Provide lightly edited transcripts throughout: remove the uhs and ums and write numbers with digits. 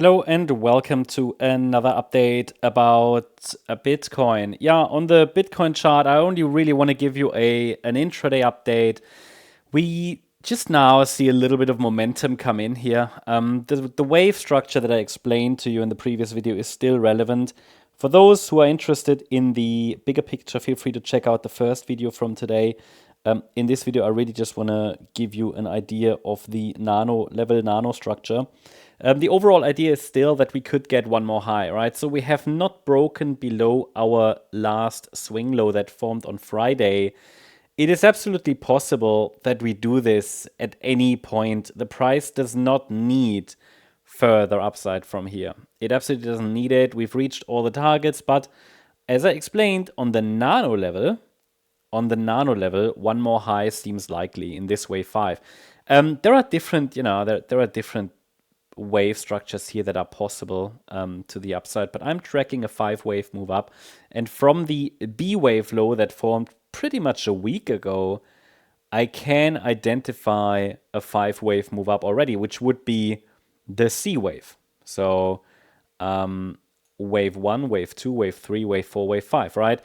Hello and welcome to another update about Bitcoin. Yeah, on the Bitcoin chart, I only really want to give you an intraday update. We just now see a little bit of momentum come in here. The wave structure that I explained to you in the previous video is still relevant. For those who are interested in the bigger picture, feel free to check out the first video from today. In this video, I really just want to give you an idea of the nano structure. The overall idea is still that we could get one more high, right? So we have not broken below our last swing low that formed on Friday. It is absolutely possible that we do this at any point. The price does not need further upside from here. It absolutely doesn't need it. We've reached all the targets, but as I explained, on the nano level, one more high seems likely in this wave 5. There are different, there are different wave structures here that are possible to the upside, but I'm tracking a 5-wave move up. And from the B wave low that formed pretty much a week ago, I can identify a 5-wave move up already, which would be the C wave. So wave 1, wave 2, wave 3, wave 4, wave 5, right?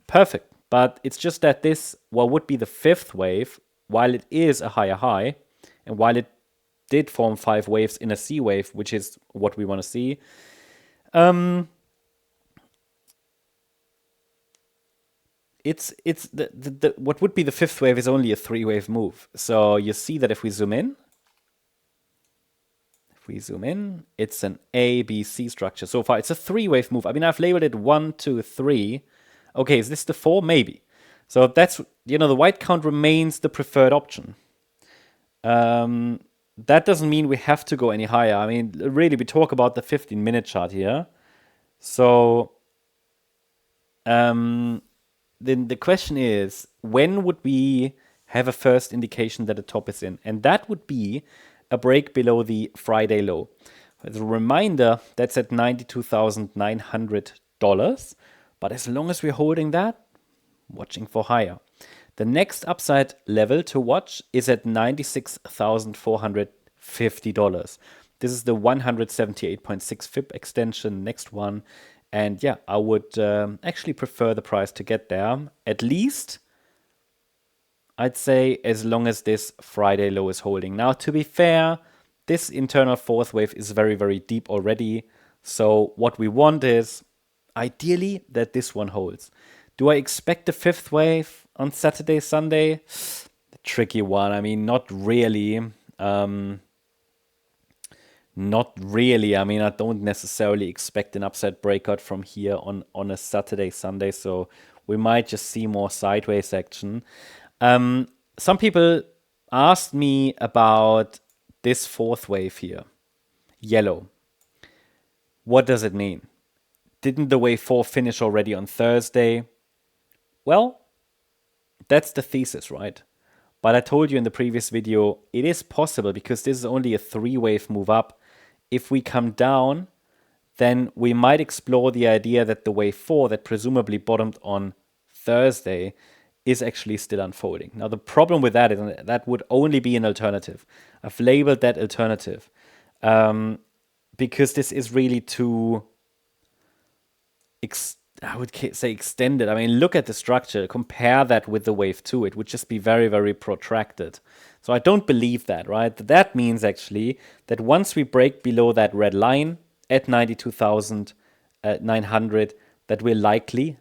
Perfect. But it's just that this, what would be the 5th wave, while it is a higher high, and while it did form 5 waves in a C wave, which is what we want to see, it's what would be the 5th wave is only a 3-wave move. So you see that if we zoom in, it's an A, B, C structure. So far, it's a 3-wave move. I mean, I've labeled it 1, 2, 3. Okay, is this the 4? Maybe. So that's, the white count remains the preferred option. That doesn't mean we have to go any higher. I mean, really, we talk about the 15-minute chart here. So then the question is, when would we have a first indication that the top is in? And that would be a break below the Friday low. As a reminder, that's at $92,900. But as long as we're holding that, watching for higher. The next upside level to watch is at $96,450. This is the 178.6 FIB extension, next one. And yeah, I would actually prefer the price to get there. At least, I'd say, as long as this Friday low is holding. Now, to be fair, this internal 4th wave is very, very deep already. So what we want is, ideally, that this one holds. Do I expect the 5th wave on Saturday, Sunday? The tricky one. I mean, not really. Not really. I mean, I don't necessarily expect an upside breakout from here on a Saturday, Sunday. So we might just see more sideways action. Some people asked me about this 4th wave here. Yellow. What does it mean? Didn't the wave 4 finish already on Thursday? Well, that's the thesis, right? But I told you in the previous video, it is possible because this is only a 3-wave move up. If we come down, then we might explore the idea that the wave 4 that presumably bottomed on Thursday is actually still unfolding. Now, the problem with that is that would only be an alternative. I've labeled that alternative because this is really too, I would say, extended. I mean, look at the structure. Compare that with the wave 2. It would just be very, very protracted. So I don't believe that, right? That means actually that once we break below that red line at 92,900, that we're likely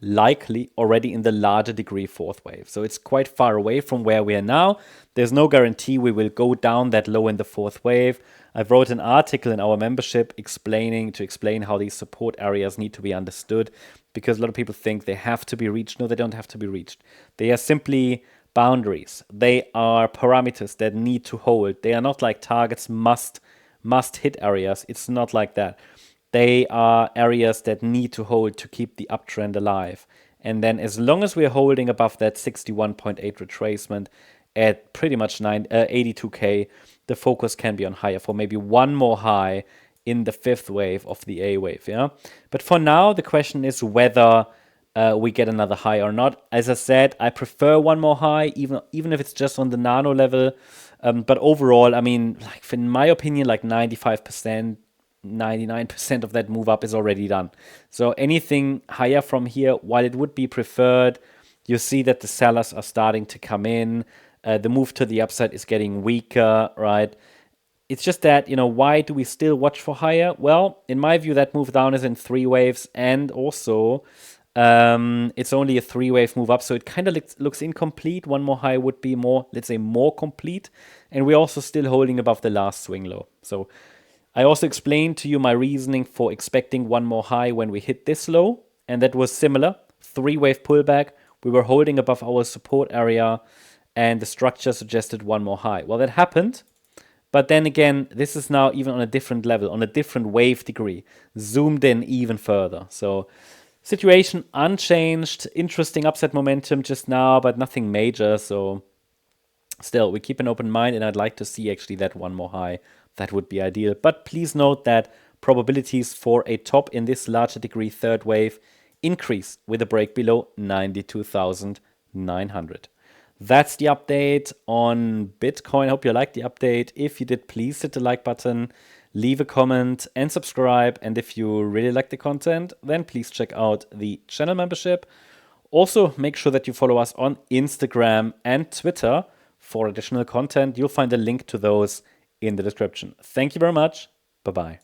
already in the larger degree 4th wave. So it's quite far away from where we are now. There's no guarantee we will go down that low in the 4th wave. I've wrote an article in our membership explain how these support areas need to be understood, because a lot of people think they have to be reached. No, they don't have to be reached. They are simply boundaries. They are parameters that need to hold. They are not like targets must hit areas. It's not like that. They are areas that need to hold to keep the uptrend alive. And then as long as we're holding above that 61.8 retracement at pretty much 82K, the focus can be on higher for maybe one more high in the 5th wave of the A wave. Yeah. But for now, the question is whether we get another high or not. As I said, I prefer one more high, even if it's just on the nano level. But overall, I mean, like in my opinion, like 95%, 99% of that move up is already done. So anything higher from here, while it would be preferred, you see that the sellers are starting to come in. The move to the upside is getting weaker, right? It's just that, why do we still watch for higher? Well, in my view, that move down is in 3 waves, and also it's only a 3 wave move up, so it kind of looks incomplete. One more high would be more, let's say, more complete, and we're also still holding above the last swing low. So I also explained to you my reasoning for expecting one more high when we hit this low, and that was similar. 3 wave pullback, we were holding above our support area, and the structure suggested one more high. Well, that happened. But then again, this is now even on a different level, on a different wave degree, zoomed in even further. So situation unchanged, interesting upside momentum just now, but nothing major. So still, we keep an open mind, and I'd like to see actually that one more high. That would be ideal. But please note that probabilities for a top in this larger degree third wave increase with a break below 92,900. That's the update on Bitcoin. I hope you liked the update. If you did, please hit the like button, leave a comment, and subscribe. And if you really like the content, then please check out the channel membership. Also, make sure that you follow us on Instagram and Twitter for additional content. You'll find a link to those in the description. Thank you very much. Bye-bye.